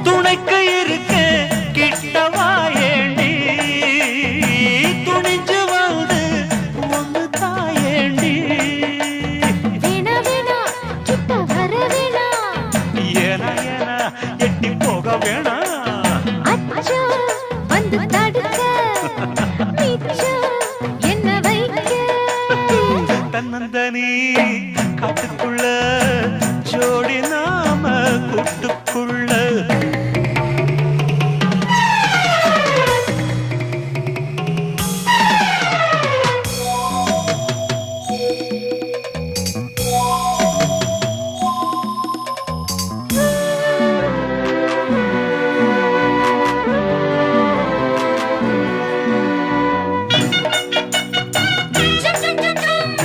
துணைக்கு இருக்க கிட்டவா ஏண்டி துணிஞ்சு வந்து ஒன்னு தாயேண்டி ஏனா ஏனா எட்டி போக வேணா தன்னந்தனி காட்டுக்குள்ள ஜோடி நாம கூட்டு